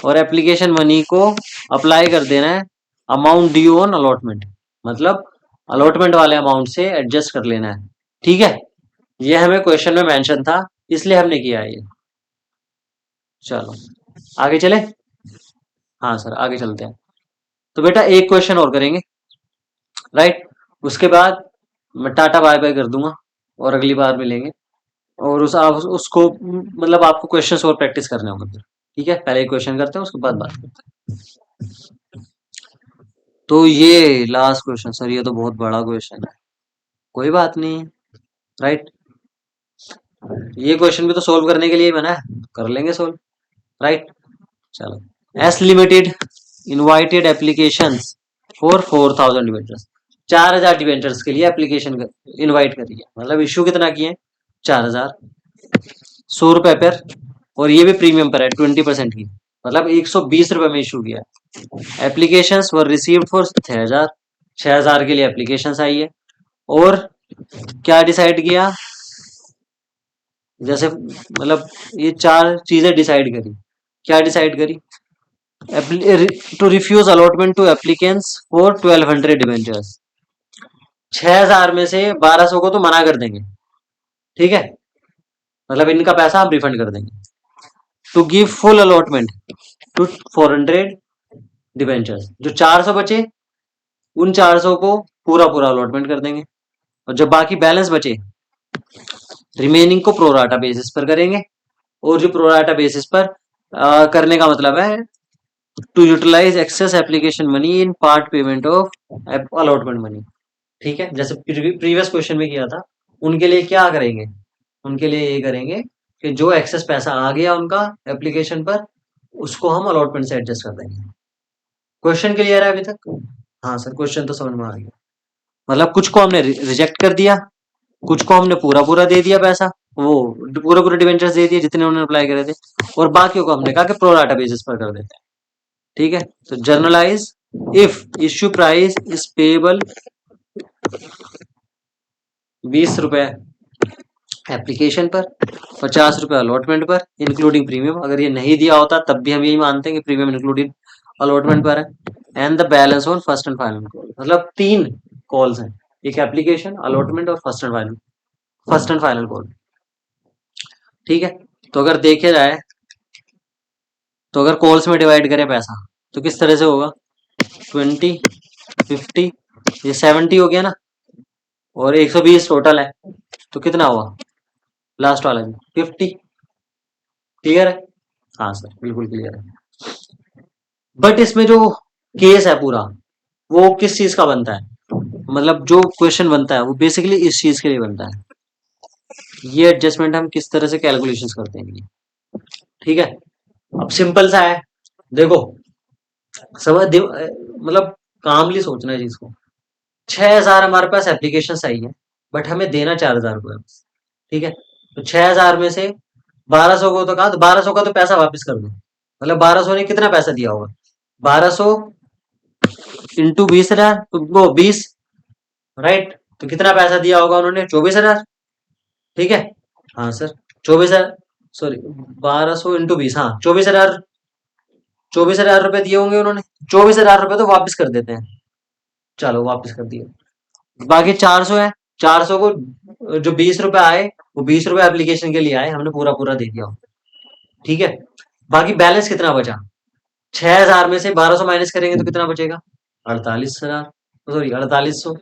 और एप्लीकेशन मनी को अप्लाई कर देना है अमाउंट ड्यू ऑन अलॉटमेंट, मतलब अलॉटमेंट वाले अमाउंट से एडजस्ट कर लेना है। ठीक है। ये हमें क्वेश्चन में मेंशन था, इसलिए हमने किया है ये। चलो आगे चले। हाँ सर आगे चलते हैं। तो बेटा एक क्वेश्चन और करेंगे, राइट। उसके बाद मैं टाटा बाय बाय कर दूंगा और अगली बार मिलेंगे। और उस आप उसको मतलब आपको क्वेश्चंस और प्रैक्टिस करने होंगे फिर। ठीक है, पहले एक क्वेश्चन करते हैं उसके बाद बात करते हैं। तो ये लास्ट क्वेश्चन सर, ये तो बहुत बड़ा क्वेश्चन है। कोई बात नहीं, राइट। ये क्वेश्चन भी तो सोल्व करने के लिए बना है, कर लेंगे सोल्व, राइट। चलो, S limited invited applications for 4,000 debentures. 4,000 debentures के लिए एप्लीकेशन इनवाइट करी है, मतलब इशू कितना किए? 4,000, 100 रुपए पर, और ये भी प्रीमियम पर है 20% की, मतलब 120 रुपए में इशू किया है। एप्लीकेशन वर रिसीव्ड फॉर 6,000, 6,000 के लिए एप्लीकेशन आई है। और क्या डिसाइड किया? जैसे मतलब ये चार चीजें डिसाइड करी। क्या डिसाइड करी? To refuse allotment to applicants for 1200 debentures. 6000 में से 1200 को तो मना कर देंगे, ठीक है, मतलब इनका पैसा हम रिफंड कर देंगे। To give full allotment to 400 debentures, जो 400 बचे उन 400 को पूरा पूरा अलॉटमेंट कर देंगे, और जब बाकी बैलेंस बचे रिमेनिंग को प्रोराटा बेसिस पर करेंगे। और जो प्रोराटा बेसिस पर करने का मतलब है to utilise excess application money in part payment of allotment money. ठीक है, जैसे प्रीवियस क्वेश्चन में किया था, उनके लिए क्या करेंगे? उनके लिए ये करेंगे कि जो एक्सेस पैसा आ गया उनका एप्लीकेशन पर, उसको हम अलॉटमेंट से एडजस्ट कर देंगे। क्वेश्चन क्लियर है अभी तक? हाँ सर, क्वेश्चन तो समझ में आ गया। मतलब कुछ को हमने रिजेक्ट कर दिया, कुछ को हमने पूरा पूरा दे दिया पैसा, वो पूरे पूरे डिवेंचर्स दे दिए जितने उन्होंने अप्लाई करे थे, और बाकियों को हमने कहा कि प्रोराटा बेसिस पर कर देते हैं। ठीक है, तो generalized if issue price is payable 20 रुपए एप्लीकेशन पर, 50 रुपए अलॉटमेंट पर इंक्लूडिंग प्रीमियम। अगर ये नहीं दिया होता तब भी हम यही मानते हैं कि प्रीमियम इंक्लूडिंग अलॉटमेंट पर है। And the balance on first and final call, मतलब 3 कॉल्स हैं, एक एप्लीकेशन, अलॉटमेंट और फर्स्ट एंड फाइनल कॉल। ठीक है, तो अगर देखे जाए तो अगर कॉल्स में डिवाइड करें पैसा तो किस तरह से होगा? 20, 50, ये 70 हो गया ना, और 120 टोटल है, तो कितना हुआ लास्ट वाला भी? 50। क्लियर है? हाँ सर, बिल्कुल क्लियर है। बट इसमें जो केस है पूरा, वो किस चीज का बनता है? मतलब जो क्वेश्चन बनता है वो बेसिकली इस चीज के लिए बनता है। ये एडजस्टमेंट हम किस तरह से कैलकुलेशंस करते हैं, ठीक है। अब सिंपल सा है, देखो, मतलब कामली सोचना है चीज को। 6000 हमारे पास एप्लीकेशन आई है, बट हमें देना 4000 रुपये बस, ठीक है। तो 6000 में से 1200 को तो कहा, तो 1200 का तो पैसा वापस कर दो, मतलब 1200 ने कितना पैसा दिया होगा? 1200 इंटू 20,000, तो वो 20, राइट, तो कितना पैसा दिया होगा उन्होंने? 24,000। ठीक है, हाँ सर, 24,000, सॉरी, 1200 इंटू 20, हाँ 24,000, 24,000 रुपए दिए होंगे उन्होंने। 24,000 रुपए तो वापस कर देते हैं, चलो वापस कर दिए। बाकी 400 है, 400 को जो 20 रुपए आए, वो 20 रुपए एप्लीकेशन के लिए आए, हमने पूरा पूरा दे दिया, ठीक है। बाकी बैलेंस कितना बचा? 6000 में से 1200 माइनस करेंगे तो कितना बचेगा? 48,000, सॉरी 4800,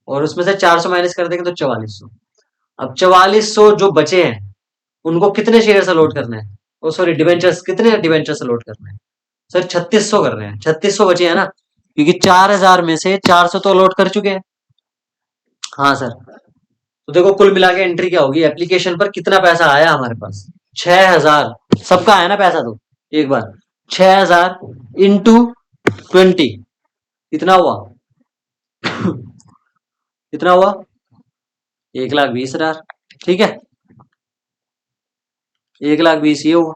और उसमें से 400 माइनस कर देंगे तो 4400। अब 4400 जो बचे हैं उनको कितने शेयर अलॉट करना है? ओ सॉरी, डिवेंचर्स, कितने डिवेंचर्स अलॉट करना है? सर 3600 कर रहे हैं, 3600 बचे हैं ना, क्योंकि 4000 में से 400 तो अलॉट कर चुके हैं। हाँ सर, तो देखो कुल मिला के एंट्री क्या होगी एप्लीकेशन पर, कितना पैसा आया हमारे पास? 6000। सबका आया ना पैसा, तो एक बार 6000 इंटू 20 कितना हुआ? कितना हुआ? 1,20,000। ठीक है, 1,20,000 ये हुआ,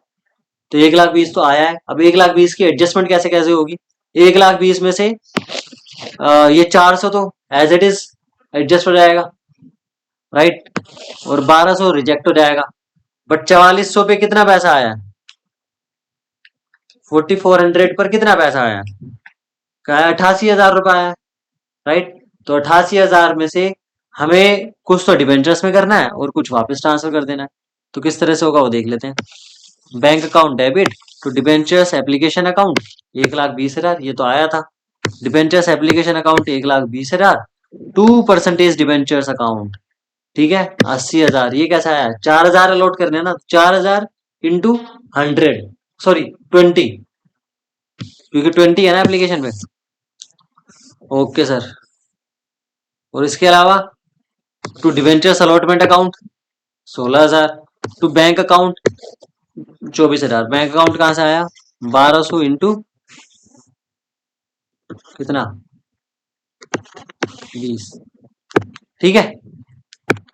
तो 1,20,000 तो आया है। अब 1,20,000 की एडजस्टमेंट कैसे कैसे होगी? 1,20,000 में से ये 400 तो एज इट इज एडजस्ट हो जाएगा, राइट, और 1200 रिजेक्ट हो जाएगा। बट 4400 पे कितना पैसा आया? 4400 पर कितना पैसा आया? क्या? 88,000 रुपए आया, राइट। तो 88,000 में से हमें कुछ तो डिबेंचर्स में करना है और कुछ वापस ट्रांसफर कर देना है। तो किस तरह से होगा वो देख लेते हैं। Bank account debit to debentures application account 1,20,000, ये तो आया था। Debentures application account 1,20,000 2% debentures account, ठीक है, 80,000। ये कैसा आया? 4,000 अलॉट करने हैं ना, 4,000 इंटू 100, सॉरी 20, क्योंकि 20 है ना एप्लीकेशन में। ओके सर, और इसके अलावा to debentures allotment account 16,000, to bank account 24,000। Bank account कहां से आया? 1200 इंटू कितना? 20, ठीक है,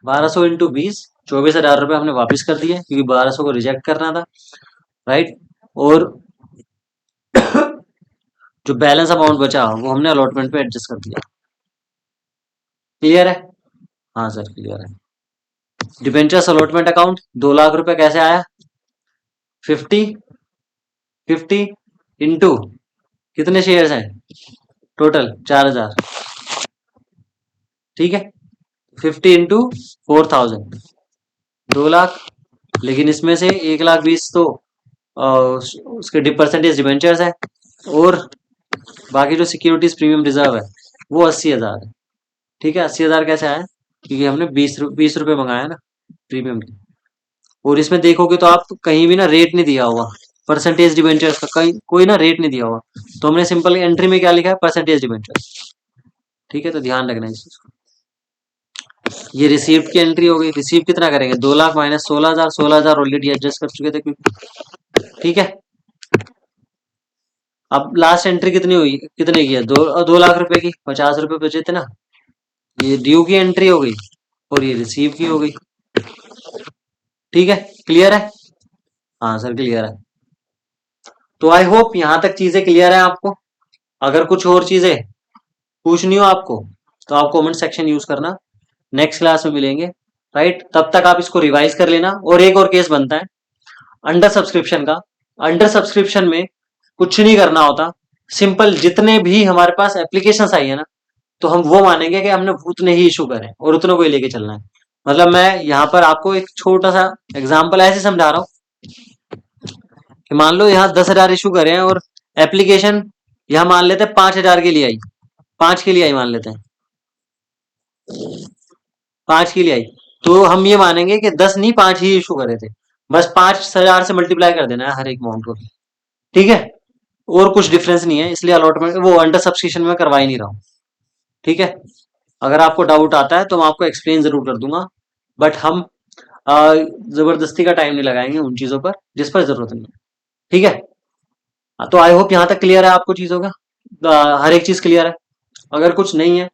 1200 इंटू 20, 24,000 रुपए हमने वापस कर दिए क्योंकि 1200 को रिजेक्ट करना था, राइट। और जो बैलेंस अमाउंट बचा वो हमने अलॉटमेंट पे एडजस्ट कर दिया। क्लियर है? हाँ सर, क्लियर है। डिबेंचर्स अलॉटमेंट अकाउंट 2 लाख रुपए कैसे आया? 50 50 इंटू कितने शेयर्स हैं टोटल? 4,000। ठीक है, 50 इंटू 4,000, 2 लाख। लेकिन इसमें से 1,20,000 तो उसके परसेंटेज डिबेंचर्स है, और बाकी जो सिक्योरिटीज प्रीमियम रिजर्व है वो 80,000 है। ठीक है, 80,000 कैसे आया? क्योंकि हमने 20 रुपए मंगाया ना प्रीमियम की। और इसमें देखोगे तो आप कहीं भी ना रेट नहीं दिया हुआ परसेंटेज डिबेंचर्स का, कहीं कोई ना रेट नहीं दिया हुआ। तो हमने सिंपल एंट्री में क्या लिखा है? Percentage debentures. ठीक है, तो ध्यान रखना इस चीज को। ये रिसीव्ड की एंट्री हो गई। रिसीव कितना करेंगे? 2 लाख माइनस 16,000। 16,000 ऑलरेडी एडजस्ट कर चुके थे क्योंकि। ठीक है, अब लास्ट एंट्री कितनी हुई? कितने की है? 2 लाख रुपए की। 50 रुपए बचे थे ना। ये ड्यू की एंट्री हो गई और ये रिसीव की हो गई। ठीक है, क्लियर है? हाँ सर, क्लियर है। तो आई होप यहां तक चीजें क्लियर है आपको। अगर कुछ और चीजें पूछनी हो आपको तो आप कमेंट सेक्शन यूज करना। नेक्स्ट क्लास में मिलेंगे। राइट, तब तक आप इसको रिवाइज कर लेना। और एक और केस बनता है अंडर सब्सक्रिप्शन का। अंडर सब्सक्रिप्शन में कुछ नहीं करना होता। सिंपल जितने भी हमारे पास एप्लीकेशन आई है ना, तो हम वो मानेंगे कि हमने उतने ही इशू करे और उतने को ही लेके चलना है। मतलब मैं यहाँ पर आपको एक छोटा सा एग्जांपल ऐसे समझा रहा हूँ कि मान लो यहाँ 10,000 इशू करे हैं और एप्लीकेशन यहाँ मान लेते हैं 5,000 के लिए आई। 5 के लिए आई मान लेते हैं, 5 के लिए आई। तो हम ये मानेंगे कि 10 नहीं, 5 ही इशू करे थे। बस 5,000 से मल्टीप्लाई कर देना है हर एक अमाउंट को। ठीक है, और कुछ डिफरेंस नहीं है, इसलिए अलॉटमेंट वो अंडर सब्सक्रिप्शन में करवा ही नहीं रहा हूँ। ठीक है, अगर आपको डाउट आता है तो मैं आपको एक्सप्लेन जरूर कर दूंगा, बट हम जबरदस्ती का टाइम नहीं लगाएंगे उन चीजों पर जिस पर जरूरत नहीं है। ठीक है, तो आई होप यहाँ तक क्लियर है आपको चीजों का। हर एक चीज क्लियर है। अगर कुछ नहीं है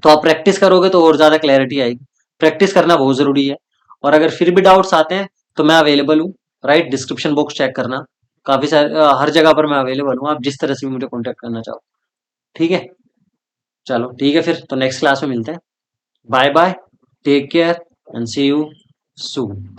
तो आप प्रैक्टिस करोगे तो और ज्यादा क्लैरिटी आएगी। प्रैक्टिस करना बहुत जरूरी है। और अगर फिर भी डाउट्स आते हैं तो मैं अवेलेबल हूँ। राइट, डिस्क्रिप्शन बॉक्स चेक करना। काफी सारे हर जगह पर मैं अवेलेबल हूँ, आप जिस तरह से भी मुझे कॉन्टेक्ट करना चाहो। ठीक है, चलो ठीक है, फिर तो नेक्स्ट क्लास में मिलते हैं। Bye bye, take care and see you soon.